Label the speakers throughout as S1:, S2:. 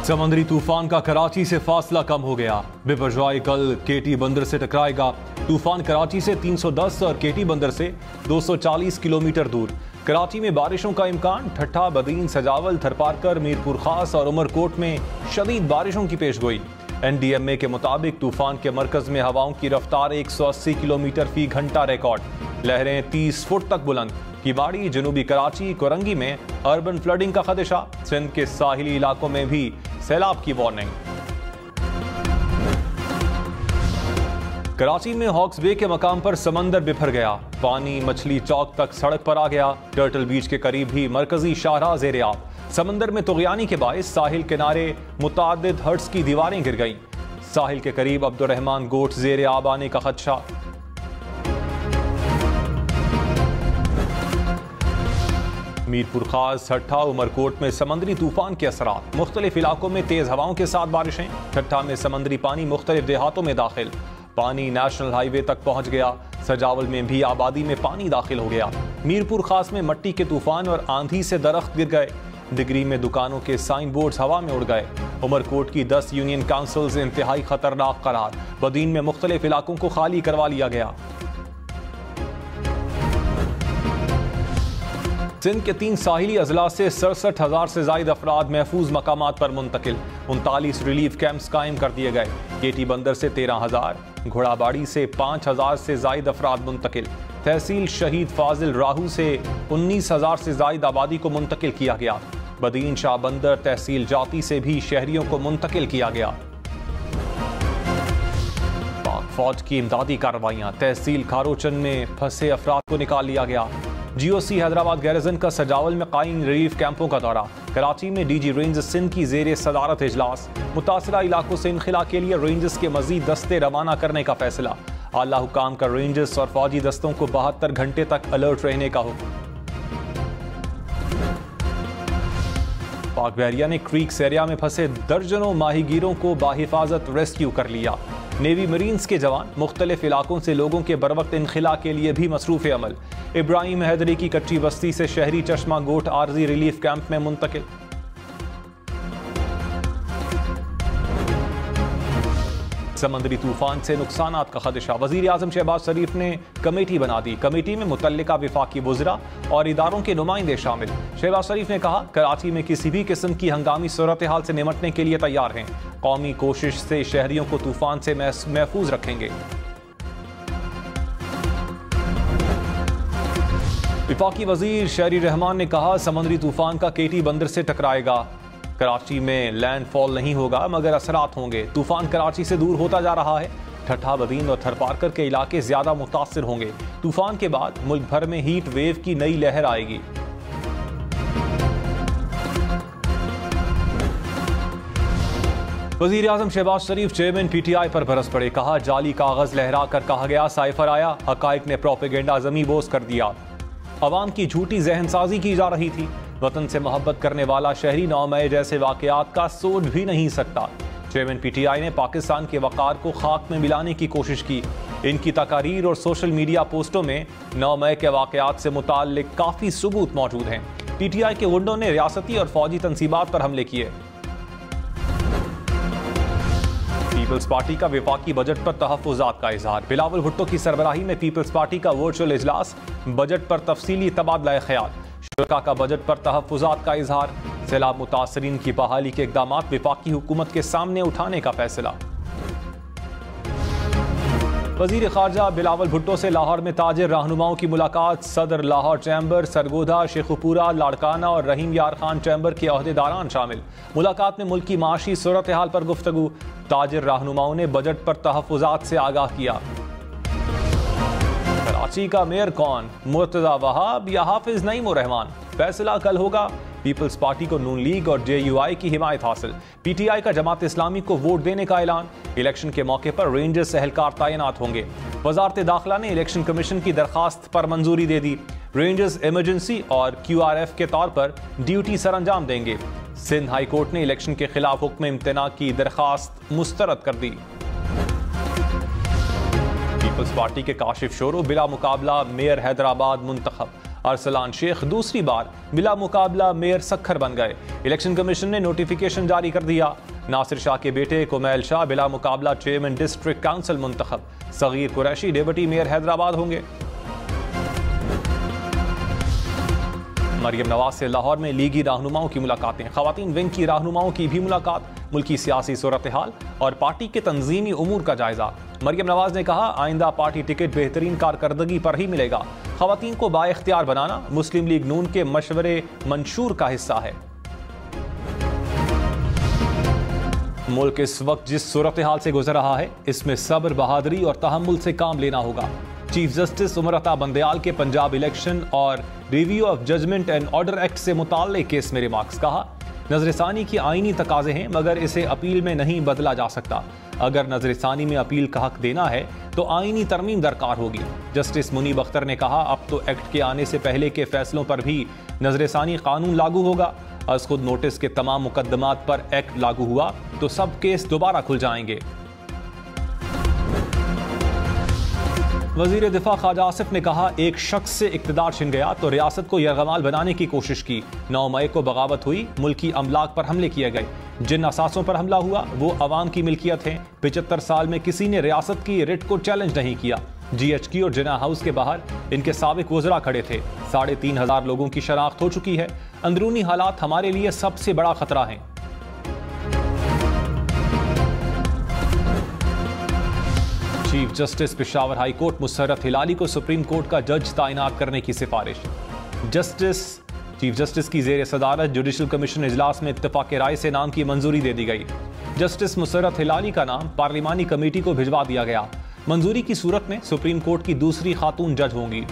S1: समंदरी तूफान का कराची से फासला कम हो गया। बिपरजॉय कल केटी बंदर से टकराएगा। तूफान कराची से 310 और केटी बंदर से 240 किलोमीटर दूर। कराची में बारिशों का इम्कान। ठट्ठा, बदीन, सजावल, थरपारकर, मीरपुर खास और उमरकोट में शदीद बारिशों की पेशगोई। NDMA के मुताबिक तूफान के मरकज में हवाओं की रफ्तार 180 किलोमीटर फी घंटा रिकॉर्ड। लहरें 30 फुट तक बुलंद। किबाड़ी, जनूबी कराची, कोरंगी में अर्बन फ्लडिंग का खदशा। सिंध के साहिली इलाकों में भी सैलाब की वार्निंग। कराची में हॉक्स बे के मकाम पर समंदर बिफर गया। पानी मछली चौक तक सड़क पर आ गया। टर्टल बीच के करीब भी मरकजी शाहराह ज़ेर-ए-आब। समंदर में तुग़यानी के बायस साहिल किनारे मुताद्दिद हट्स की दीवारें गिर गईं। साहिल के करीब अब्दुर्रहमान गोट ज़ेर-ए-आब आने का खदशा। मीरपुर खास, ठट्ठा, उमरकोट में समंदरी तूफान के असरात। मुख्तलिफ इलाकों में तेज हवाओं के साथ बारिशें। ठट्ठा में समंदरी पानी मुख्तलिफ देहातों में दाखिल। पानी नेशनल हाईवे तक पहुंच गया। सजावल में भी आबादी में पानी दाखिल हो गया। मीरपुर खास में मट्टी के तूफान और आंधी से दरख्त गिर गए। डिग्री में दुकानों के साइन बोर्ड्स हवा में उड़ गए। उमरकोट की 10 यूनियन काउंसिल्स इंतहाई खतरनाक करार। बदीन में मुख्तलिफ इलाकों को खाली करवा लिया गया। सिंध के 3 साहिली अजला से 67,000 से ज्यादा अफराद महफूज मकामात पर मुंतकिल। 39 रिलीफ कैंप्स कायम कर दिए गए। केटी बंदर से 13,000, घोड़ाबाड़ी से 5,000 से ज्यादा अफराद मुंतकिल। तहसील शहीद फाजिल राहू से 19,000 से ज्यादा आबादी को मुंतकिल किया गया। बदीन शाह बंदर तहसील जाती से भी शहरियों को मुंतकिल किया गया। पाक फौज की इमदादी कार्रवाइयां। तहसील खारोचन में फंसे अफराद को निकाल लिया गया। GOC हैदराबाद गैरिजन का सजावल में कायम रिलीफ कैंपों का दौरा। कराची में DG रेंजर्स सिंध की जेर सदारत इजलास। मुतासरा इलाकों से इनखिला के लिए रेंजर्स के मजीद दस्ते रवाना करने का फैसला। आला हुकाम का रेंजर्स और फौजी दस्तों को 72 घंटे तक अलर्ट रहने का हुक्म। पाक बहरिया ने क्रीक्स एरिया में फंसे दर्जनों माहीगीरों को बाहिफाजत रेस्क्यू कर लिया। नेवी मरीन्स के जवान मुख्तलिफ इलाकों से लोगों के बरवक्त इनखिला के लिए भी मसरूफ अमल। इब्राहिम हैदरी की कच्ची बस्ती से शहरी चश्मा गोट आरजी रिलीफ कैंप में मुंतकिल। समंदरी तूफान से नुकसानात का खदशा। वजीर आजम शहबाज शरीफ ने कमेटी बना दी। कमेटी में मुतल्लिका विफाकी वज़रा और इदारों के नुमाइंदे शामिल। शहबाज शरीफ ने कहा, कराची में किसी भी किस्म की हंगामी सूरत हाल से निमटने के लिए तैयार हैं। कौमी कोशिश से शहरियों को तूफान से महफूज रखेंगे। विफाकी वजीर शहरी रहमान ने कहा, समंदरी तूफान का केटी बंदर से टकराएगा। कराची में लैंडफॉल नहीं होगा मगर असरात होंगे। तूफान कराची से दूर होता जा रहा है। ठट्ठा, बदीन और थरपारकर के इलाके ज्यादा मुतासिर होंगे। तूफान के बाद मुल्क भर में हीट वेव की नई लहर आएगी। वजीर आजम शहबाज शरीफ चेयरमैन PTI पर बरस पड़े। कहा, जाली कागज लहरा कर कहा गया साइफर आया। हकाइक ने प्रोपेगेंडा जमी बोस कर दिया। अवाम की झूठी जहनसाजी की जा रही थी। वतन से मोहब्बत करने वाला शहरी 9 मई जैसे वाकयात का सोच भी नहीं सकता। चेयरमैन PTI ने पाकिस्तान के वक़ार को खाक में मिलाने की कोशिश की। इनकी तकारीर और सोशल मीडिया पोस्टों में 9 मई के वाकयात से मुताल्लिक काफ़ी सबूत मौजूद हैं। PTI के गुंडों ने रियासती और फौजी तंसीबात पर हमले किए। पीपल्स पार्टी का विफाकी बजट पर तहफ़्फ़ुज़ात का इजहार। बिलावल भुट्टो की सरबराही में पीपल्स पार्टी का वर्चुअल इजलास। बजट पर तफसीली तबादला ख्याल। शुरा का बजट पर तहफ़्फ़ुज़ात का इजहार। सैलाब मुतासरीन की बहाली के इक़दामात विफाकी हुकूमत के सामने उठाने का फैसला। वज़ीर ख़ारजा बिलावल भुट्टो से लाहौर में ताजिर रहनुमाओं की मुलाकात। सदर लाहौर चैम्बर, सरगोधा, शेखुपुरा, लाड़काना और रहीम यार खान चैम्बर के अहदेदारान शामिल। मुलाकात में मुल्क की माशी सूरत हाल पर गुफ्तगू। ताजिर रहनुमाओं ने बजट पर तहफ़्फ़ुज़ात से आगाह किया। कराची का मेयर कौन, मुर्तज़ा वहाब या हाफिज नईम उर रहमान? फैसला कल होगा। पीपल्स पार्टी को नून लीग और JUI की हिमायत हासिल। PTI का जमात इस्लामी को वोट देने का ऐलान। इलेक्शन के मौके पर रेंजर्स एहलकार तैनात होंगे। वजारत दाखिला ने इलेक्शन कमीशन की दरखास्त पर मंजूरी दे दी। रेंजर्स इमरजेंसी और QRF के तौर पर ड्यूटी सर अंजाम देंगे। सिंध हाई कोर्ट ने इलेक्शन के खिलाफ हुक्म इम्तना की दरखास्त मुस्तरद कर दी। पीपल्स पार्टी के काशिफ शोरो बिला मुकाबला मेयर हैदराबाद मुंतखब। अरसलान शेख दूसरी बार बिला मुकाबला मेयर सक्खर बन गए। इलेक्शन कमीशन ने नोटिफिकेशन जारी कर दिया। नासिर शाह के बेटे कुमैल शाह बिला मुकाबला चेयरमैन डिस्ट्रिक्ट काउंसिल मुंतखब। सगीर कुरैशी डिप्टी मेयर हैदराबाद होंगे। मरियम नवाज से लाहौर में लीगी रहनुमाओं की मुलाकातें। खवातीन विंग की रहनुमाओं की भी मुलाकात। मुल्की सियासी सूरत हाल और पार्टी के तंजीमी उमूर का जायजा। मरियम नवाज ने कहा, आइंदा पार्टी टिकट बेहतरीन कारकर्दगी पर ही मिलेगा। खवातीन को बाइख्तियार बनाना मुस्लिम लीग नून के मशवरे मंशूर का हिस्सा है। मुल्क इस वक्त जिस सूरत हाल से गुजर रहा है, इसमें सब्र, बहादुरी और तहम्मुल से काम लेना होगा। चीफ जस्टिस उमर अता बंदयाल के पंजाब इलेक्शन और review of judgment and order act से मुताल्लिक केस में रिमार्क्स। कहा, नजरसानी की आईनी तकाजे हैं मगर इसे अपील में नहीं बदला जा सकता। अगर नजरसानी में अपील का हक देना है तो आईनी तरमीम दरकार होगी। जस्टिस मुनीब अख्तर ने कहा, अब तो एक्ट के आने से पहले के फैसलों पर भी नजरसानी कानून लागू होगा। आज खुद नोटिस के तमाम मुकदमात पर एक्ट लागू हुआ तो सब केस दोबारा खुल जाएंगे। वजीर दिफा ख्वाजा आसिफ ने कहा, एक शख्स से इक्तदार छिन गया तो रियासत को यरगमाल बनाने की कोशिश की। 9 मई को बगावत हुई, मुल्की अमलाक पर हमले किए गए। जिन असासों पर हमला हुआ वो अवाम की मिल्कियत है। 75 साल में किसी ने रियासत की रिट को चैलेंज नहीं किया। GHQ और जिना हाउस के बाहर इनके साबिक वज़रा खड़े थे। 3500 लोगों की शनाख्त हो चुकी है। अंदरूनी हालात हमारे लिए सबसे बड़ा खतरा है। Chief justice Peshawar high court Musarrat Hilali को सुप्रीम कोर्ट का जज तैनात करने की सिफारिश। चीफ जस्टिस की जेर सदारत जुडिशल कमीशन इजलास में इत्तेफाक राय से नाम की मंजूरी दे दी गई। जस्टिस मुसर्रत हिलाली का नाम पार्लिमानी कमेटी को भिजवा दिया गया। मंजूरी की सूरत में सुप्रीम कोर्ट की दूसरी खातून जज होंगी।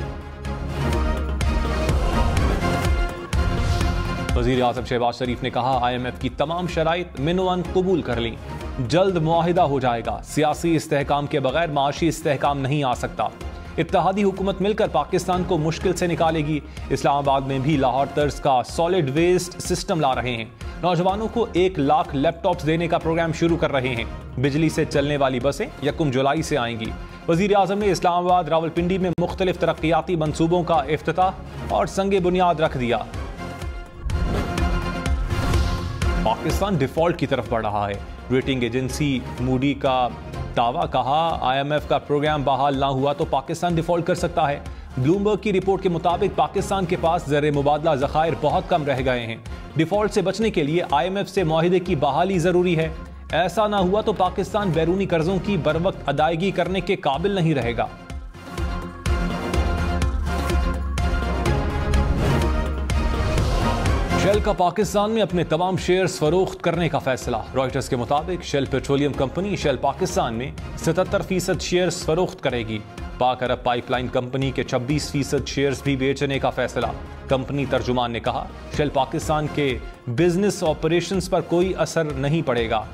S1: वजीर आज़म शहबाज शरीफ ने कहा, IMF की तमाम शराइत मिनवन कबूल कर ली। जल्द मुआहिदा हो जाएगा। सियासी इस्तेहकाम के बगैर माशी इस्तेहकाम नहीं आ सकता। इत्तेहादी हुकूमत मिलकर पाकिस्तान को मुश्किल से निकालेगी। इस्लामाबाद में भी लाहौर तर्ज का सॉलिड वेस्ट सिस्टम ला रहे हैं। नौजवानों को 1 लाख लैपटॉप्स देने का प्रोग्राम शुरू कर रहे हैं। बिजली से चलने वाली बसें 1 जुलाई से आएंगी। वजीर आज़म ने इस्लामाबाद रावलपिंडी में मुख्तलिफ तरक्याती मंसूबों का इफ्तिताह और संगे बुनियाद रख दिया। पाकिस्तान डिफॉल्ट की तरफ बढ़ रहा है। रेटिंग एजेंसी मूडी का दावा। कहा, IMF का प्रोग्राम बहाल ना हुआ तो पाकिस्तान डिफॉल्ट कर सकता है। ब्लूमबर्ग की रिपोर्ट के मुताबिक पाकिस्तान के पास ज़र मुबादला ज़खायर बहुत कम रह गए हैं। डिफॉल्ट से बचने के लिए IMF से मुआहिदे की बहाली ज़रूरी है। ऐसा ना हुआ तो पाकिस्तान बैरूनी कर्जों की बरवक्त अदायगी करने के काबिल नहीं रहेगा। शेल का पाकिस्तान में अपने तमाम शेयर्स फरोख्त करने का फैसला। रॉयटर्स के मुताबिक Shell petroleum company Shell Pakistan में 77% शेयर्स फरोख्त करेगी। पाक अरब पाइपलाइन कंपनी के 26% शेयर्स भी बेचने का फैसला। कंपनी तर्जुमान ने कहा, शेल पाकिस्तान के बिजनेस ऑपरेशंस पर कोई असर नहीं पड़ेगा।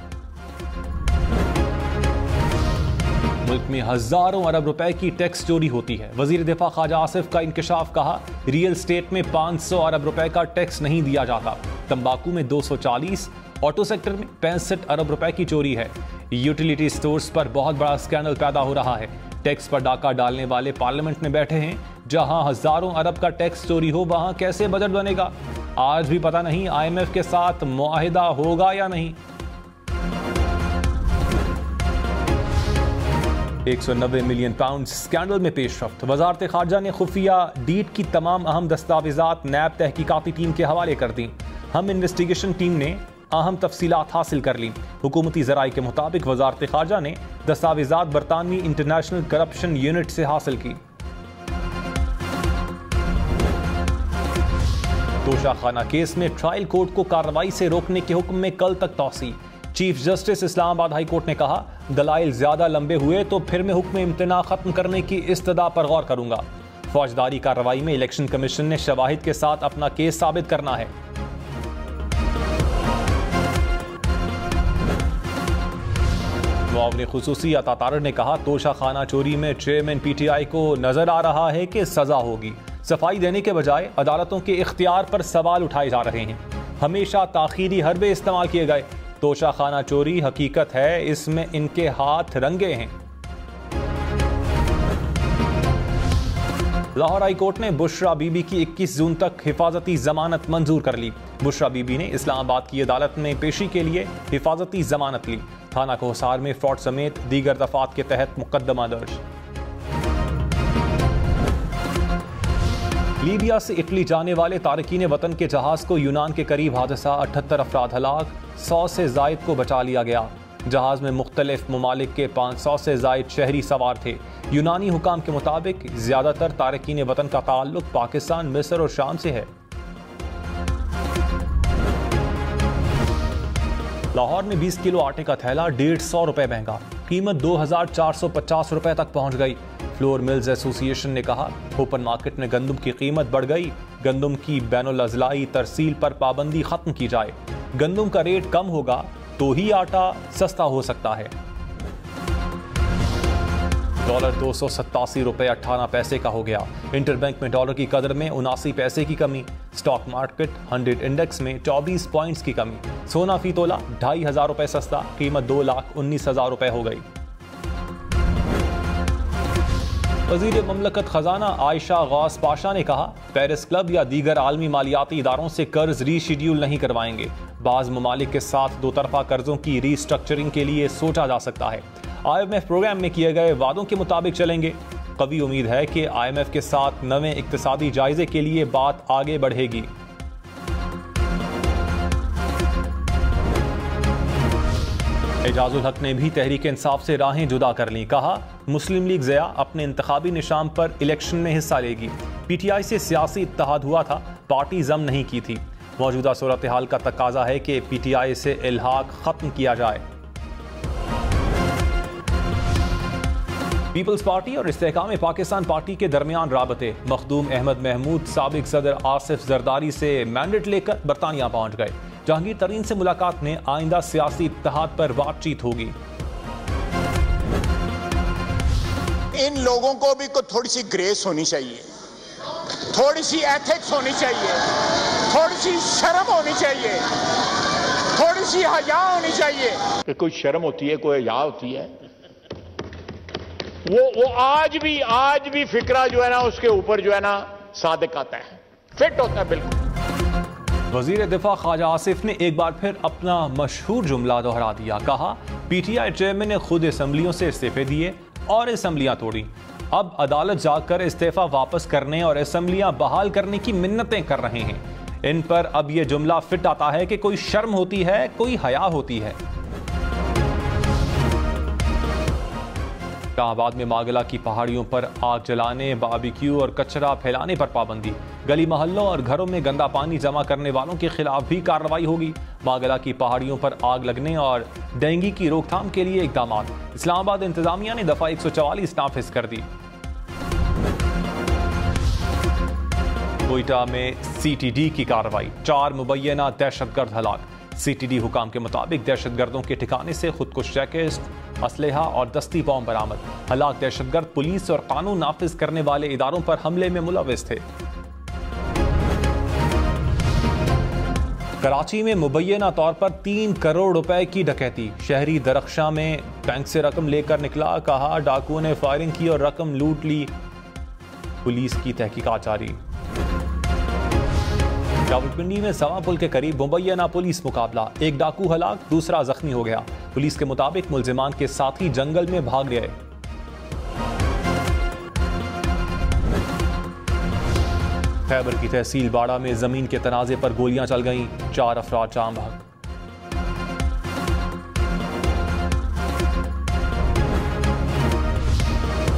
S1: मुल्क में हजारों अरब रुपए की टैक्स चोरी होती है। वजीर दिफा ख्वाजा आसिफ का इंकशाफ। कहा, रियल स्टेट में 500 अरब रुपए का टैक्स नहीं दिया जाता। तंबाकू में 240, ऑटो सेक्टर में 65 अरब रुपए की चोरी है। यूटिलिटी स्टोर्स पर बहुत बड़ा स्कैंडल पैदा हो रहा है। टैक्स पर डाका डालने वाले पार्लियामेंट में बैठे हैं। जहां हजारों अरब का टैक्स चोरी हो वहां कैसे बजट बनेगा? आज भी पता नहीं IMF के साथ मुआहिदा होगा या नहीं। 190 मिलियन पाउंड स्कैंडल में पेशरफ्त। वजारत खारजा ने खुफिया डीड की तमाम अहम दस्तावेजात नैब तहकीकाती टीम के हवाले कर दी। हम इन्वेस्टिगेशन टीम ने अहम तफसीलात हासिल कर ली। हुकूमती ज़राए के मुताबिक वजारत खारजा ने दस्तावेजात बरतानवी इंटरनेशनल करप्शन यूनिट से हासिल की। तोशाखाना केस में ट्रायल कोर्ट को कार्रवाई से रोकने के हुक्म में कल तक तौसी। Chief justice Islamabad high court ने कहा, दलाइल ज्यादा लंबे हुए तो फिर मैं हुक्म इम्तना खत्म करने की इस्तदा पर गौर करूंगा। फौजदारी कार्रवाई में इलेक्शन कमीशन ने शवाहिद के साथ अपना केस साबित करना है। मुआविन खुसूसी अता तारड़ ने कहा, तोशाखाना चोरी में चेयरमैन PTI को नजर आ रहा है कि सजा होगी। सफाई देने के बजाय अदालतों के इख्तियार पर सवाल उठाए जा रहे हैं। हमेशा ताखीरी हरबे इस्तेमाल किए गए। तोशाखाना चोरी हकीकत है, इसमें इनके हाथ रंगे हैं। लाहौर हाई कोर्ट ने बुशरा बीबी की 21 जून तक हिफाजती जमानत मंजूर कर ली। बुशरा बीबी ने इस्लामाबाद की अदालत में पेशी के लिए हिफाजती जमानत ली। थाना कोहसार में फ्रॉड समेत दीगर दफात के तहत मुकदमा दर्ज। लीबिया से इटली जाने वाले तारकीन वतन के जहाज को यूनान के करीब हादसा, 78 अफराद हलाक, 100 से जायद को बचा लिया गया। जहाज में मुख्तलिफ ममालिक के 500 से जायद शहरी सवार थे। यूनानी हुकाम के मुताबिक ज्यादातर तारकीन वतन का ताल्लुक पाकिस्तान, मिस्र और शाम से है। लाहौर में 20 किलो आटे का थैला 150 रुपए महंगा, कीमत 2450 रुपए तक पहुंच गई। फ्लोर मिल्स एसोसिएशन ने कहा ओपन मार्केट में गंदम की कीमत बढ़ गई। गंदम की बैनुल अज़लाई तरसील पर पाबंदी खत्म की जाए। गंदम का रेट कम होगा तो ही आटा सस्ता हो सकता है। डॉलर 287 रुपए 18 पैसे का हो गया। इंटरबैंक में डॉलर की कदर में 79 पैसे की कमी। स्टॉक मार्केट 100 इंडेक्स में 24 पॉइंट्स की कमी। सोना फी तोला 2500 रुपए सस्ता, कीमत 2,19,000 रुपए हो गई। वज़ीर ममलकत खजाना आयशा गौस पाशा ने कहा पेरिस क्लब या दीगर आलमी मालियाती इदारों से कर्ज रीशेड्यूल नहीं करवाएंगे। बाज़ ममालिक के साथ दो तरफा कर्जों की रीस्ट्रक्चरिंग के लिए सोचा जा सकता है। IMF प्रोग्राम में किए गए वादों के मुताबिक चलेंगे। कभी उम्मीद है कि IMF के साथ नवे इक्तिसादी जायजे के लिए बात आगे बढ़ेगी। एजाजुल हक ने भी तहरीक इंसाफ से राहें जुदा कर ली। कहा मुस्लिम लीग ज़िया अपने इंतखाबी निशान पर इलेक्शन में हिस्सा लेगी। PTI से सियासी इत्तेहाद हुआ था, पार्टी जम नहीं की थी। मौजूदा सूरत हाल का तकाजा है कि PTI से इल्हाक खत्म किया जाए। पीपल्स पार्टी और इस्तेहकाम पाकिस्तान पार्टी के दरमियान राबते। मखदूम अहमद महमूद साबिक सदर आसिफ जरदारी से मैंडेट लेकर बरतानिया पहुंच गए। जहांगीर तरीन से मुलाकात में आइंदा सियासी इत्तेहाद पर बातचीत होगी।
S2: इन लोगों को भी थोड़ी सी ग्रेस होनी चाहिए, थोड़ी सी एथिक्स होनी चाहिए, थोड़ी सी शर्म होनी चाहिए, थोड़ी सी हया होनी चाहिए। कि कोई शर्म होती है, कोई हया होती है। वो आज भी फिक्रा जो है ना उसके ऊपर जो है ना सादिक आता है, फिट होता है बिल्कुल।
S1: वजीर दिफा ख्वाजा आसिफ ने एक बार फिर अपना मशहूर जुमला दोहरा दिया। कहा PTI चेयरमैन ने खुद असम्बलियों से इस्तीफे दिए और असम्बलियां तोड़ी। अब अदालत जाकर इस्तीफा वापस करने और असम्बलियां बहाल करने की मिन्नतें कर रहे हैं। इन पर अब यह जुमला फिट आता है कि कोई शर्म होती है, कोई हया होती है। शाहबाद में मागला की पहाड़ियों पर आग जलाने, बारबेक्यू और कचरा फैलाने पर पाबंदी। गली मोहल्लों और घरों में गंदा पानी जमा करने वालों के खिलाफ भी कार्रवाई होगी। मागला की पहाड़ियों पर आग लगने और डेंगू की रोकथाम के लिए इकदाम। इस्लामाबाद इंतजामिया ने दफा 144 नाफिज कर दी। कोयटा में CTD की कार्रवाई, 4 मुबैना दहशतगर्द हलाक। CTD हुकाम के मुताबिक दहशतगर्दों के ठिकाने से खुदकुश जैकेट, असलहा और दस्ती बॉम्ब बरामद। हलाक दहशतगर्द पुलिस और कानून नाफिज करने वाले इदारों पर हमले में मुलविस थे। कराची में मुबैना तौर पर 3 करोड़ रुपए की डकैती। शहरी दरख्शां में बैंक से रकम लेकर निकला। कहा डाकुओं ने फायरिंग की और रकम लूट ली। पुलिस की तहकीकात जारी। रावलपिंडी में सवा पुल के करीब मुबैना पुलिस मुकाबला। एक डाकू हलाक, दूसरा जख्मी हो गया। पुलिस के मुताबिक मुल्जिमान के साथी जंगल में भाग गए। खैबर की तहसील बाड़ा में जमीन के तनाजे पर गोलियां चल गईं, 4 अफराद जाम भाग।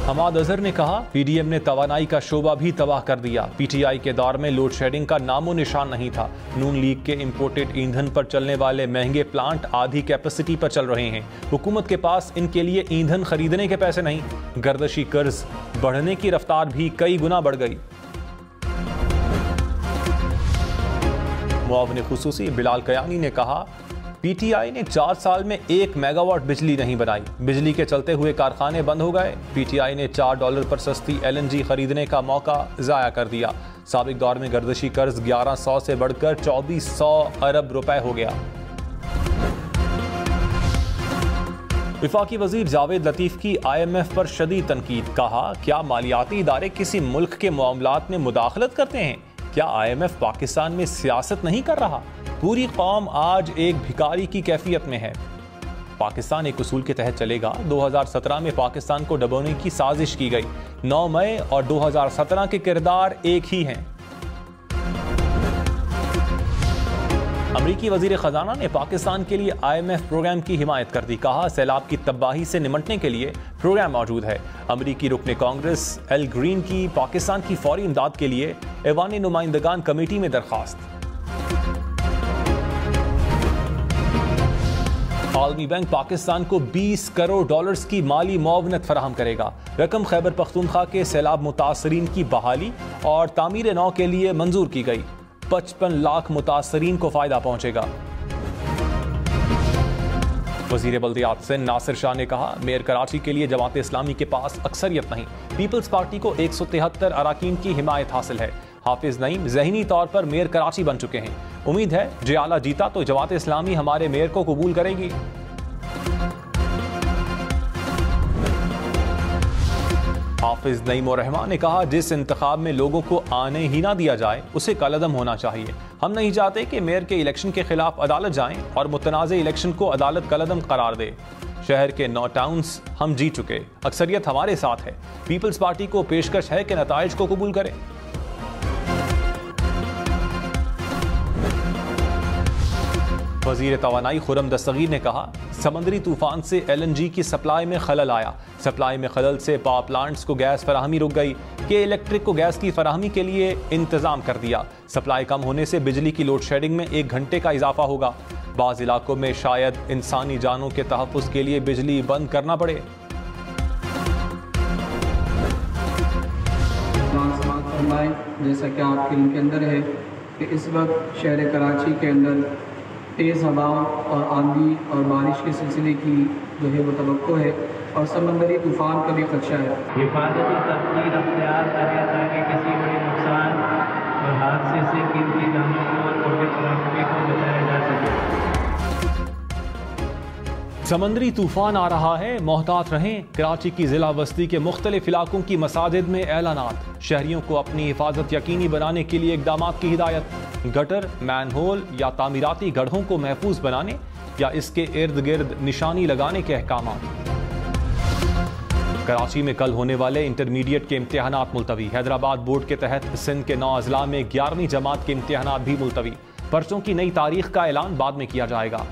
S1: हमाद अजहर ने कहा PDM ने तवानाई का शोबा भी तबाह कर दिया। PTI के दौर में लोड शेडिंग का नामो निशान नहीं था। नून लीग के इंपोर्टेड ईंधन पर चलने वाले महंगे प्लांट आधी कैपेसिटी पर चल रहे हैं। हुकूमत के पास इनके लिए ईंधन खरीदने के पैसे नहीं। गर्दशी कर्ज बढ़ने की रफ्तार भी कई गुना बढ़ गई। मुआविन खुसूसी बिलाल कयानी ने कहा PTI ने 4 साल में 1 मेगावाट बिजली नहीं बनाई। बिजली के चलते हुए कारखाने बंद हो गए। PTI ने $4 पर सस्ती LNG खरीदने का मौका ज़ाया कर दिया। साबिक दौर में गर्दशी कर्ज 1100 से बढ़कर 2400 अरब रुपए हो गया। वफाकी वजीर जावेद लतीफ की IMF पर शदीद तनकीद। कहा, क्या मालियाती इदारे किसी मुल्क के मामलात में मुदाखलत करते हैं? क्या IMF पाकिस्तान में सियासत नहीं कर रहा? पूरी कौम आज एक भिखारी की कैफियत में है। पाकिस्तान एक उसूल के तहत चलेगा। 2017 में पाकिस्तान को डबोने की साजिश की गई। 9 मई और 2017 के किरदार एक ही हैं। अमरीकी वजीर खजाना ने पाकिस्तान के लिए IMF प्रोग्राम की हिमायत कर दी। कहा, सैलाब की तबाही से निपटने के लिए प्रोग्राम मौजूद है। अमरीकी रुकने कांग्रेस एल ग्रीन की पाकिस्तान की फौरी इमदाद के लिए ऐवान नुमाइंदगान कमेटी में दरखास्त। आलमी बैंक पाकिस्तान को $20 करोड़ की माली मुआवनत फराहम करेगा। रकम खैबर पख्तूनख्वा के सैलाब मुतासरीन की बहाली और तामीर नौ के लिए मंजूर की गई। 55 लाख मुतासरीन को फायदा पहुंचेगा। वजीर बल्दियात सिंध नासिर शाह ने कहा, मेयर कराची के लिए जमात इस्लामी के पास अक्सरियत नहीं। पीपल्स पार्टी को 173 अराकीन की हिमायत हासिल है। हाफिज नईम ज़हनी तौर पर मेयर कराची बन चुके हैं। उम्मीद है जियाला जीता तो जमात इस्लामी हमारे मेयर को कबूल करेगी। हाफिज नईम और रहमान ने कहा, जिस इंतखाब में लोगों को आने ही ना दिया जाए उसे कलअदम होना चाहिए। हम नहीं चाहते कि मेयर के इलेक्शन के खिलाफ अदालत जाएं और मुतनाज़े इलेक्शन को अदालत कलअदम करार दे। शहर के 9 टाउन्स हम जीत चुके, अक्सरियत हमारे साथ है। पीपल्स पार्टी को पेशकश है कि नताइज को कबूल करें। वजीर तवानाई खुर्रम दस्तगीर ने कहा, समंदरी तूफान से LNG की सप्लाई में खलल आया। सप्लाई में खलल से पावर प्लांट्स को गैस फराहमी रुक गई कि इलेक्ट्रिक को गैस की फराहमी के लिए इंतजाम कर दिया। सप्लाई कम होने से बिजली की लोड शेडिंग में 1 घंटे का इजाफा होगा। बाज़ इलाकों में शायद इंसानी जानों के तहफ़्फ़ुज़ के लिए बिजली बंद करना पड़े।
S3: जैसा कि आपके इनके अंदर है कि इस वक्त शहर कराची के अंदर तेज़ हवाओं और आंधी और बारिश के सिलसिले की जो है वो तवक्को है और समंदरी तूफ़ान का भी खदशा है।
S4: हिफाजती तदबीर अख्तियार करें ताकि किसी बड़े नुकसान और हादसे से कीमती जानों को और प्रॉपर्टी को बचाया जा सके।
S1: समंदरी तूफान आ रहा है, मोहतात रहें। कराची की जिला बस्ती के मुख्तलिफ इलाकों की मसाजिद में ऐलानात। शहरियों को अपनी हिफाजत यकीनी बनाने के लिए इक़दामात की हिदायत। गटर, मैनहोल या तामीराती गड्ढों को महफूज बनाने या इसके इर्द गिर्द निशानी लगाने के अहकामात। कराची में कल होने वाले इंटरमीडिएट के इम्तिहानात मुलतवी। हैदराबाद बोर्ड के तहत सिंध के 9 अजला में 11वीं जमात के इम्तिहानात भी मुलतवी। पर्चों की नई तारीख का ऐलान बाद में किया जाएगा।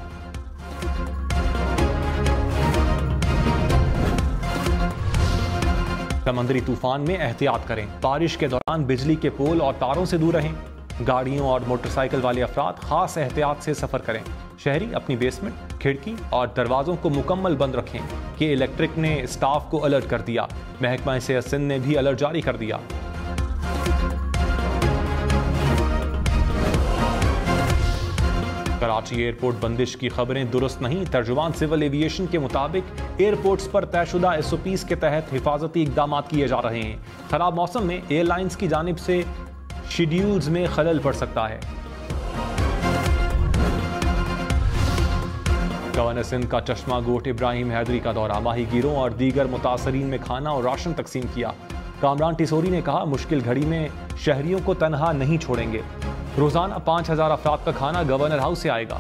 S1: समंदरी तूफान में एहतियात करें। बारिश के दौरान बिजली के पोल और तारों से दूर रहें। गाड़ियों और मोटरसाइकिल वाले अफराद खास एहतियात से सफर करें। शहरी अपनी बेसमेंट, खिड़की और दरवाजों को मुकम्मल बंद रखें कि इलेक्ट्रिक ने स्टाफ को अलर्ट कर दिया। महकमा सेहत सिंध ने भी अलर्ट जारी कर दिया। कराची एयरपोर्ट बंदिश की खबरें दुरुस्त नहीं। तर्जुमान सिविल एविएशन के मुताबिक एयरपोर्ट्स पर तयशुदा SOPs के तहत हिफाजती इकदाम किए जा रहे हैं। खराब मौसम में एयरलाइंस की जानिब से शेड्यूल्स में खलल पड़ सकता है। गवर्नर सिंध का चश्मा गोट इब्राहिम हैदरी का दौरा। माहीगीरों और दीगर मुतासरीन में खाना और राशन तकसीम किया। कामरान टिसोरी ने कहा, मुश्किल घड़ी में शहरियों को तनहा नहीं छोड़ेंगे। रोजाना 5000 अफराद का खाना गवर्नर हाउस से आएगा।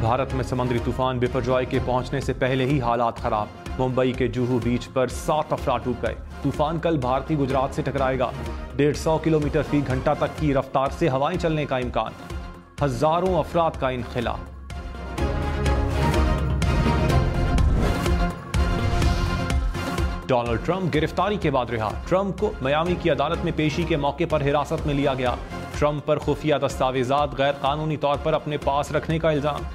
S1: भारत में समुद्री तूफान बिपरजॉय के पहुंचने से पहले ही हालात खराब। मुंबई के जुहू बीच पर 7 अफराद डूब गए। तूफान कल भारतीय गुजरात से टकराएगा। 150 किलोमीटर फी घंटा तक की रफ्तार से हवाएं चलने का इम्कान। हजारों अफराद का इनखिला। डोनाल्ड ट्रंप गिरफ्तारी के बाद रिहा। ट्रंप को मियामी की अदालत में पेशी के मौके पर हिरासत में लिया गया। ट्रंप पर खुफिया दस्तावेजात गैर कानूनी तौर पर अपने पास रखने का इल्जाम।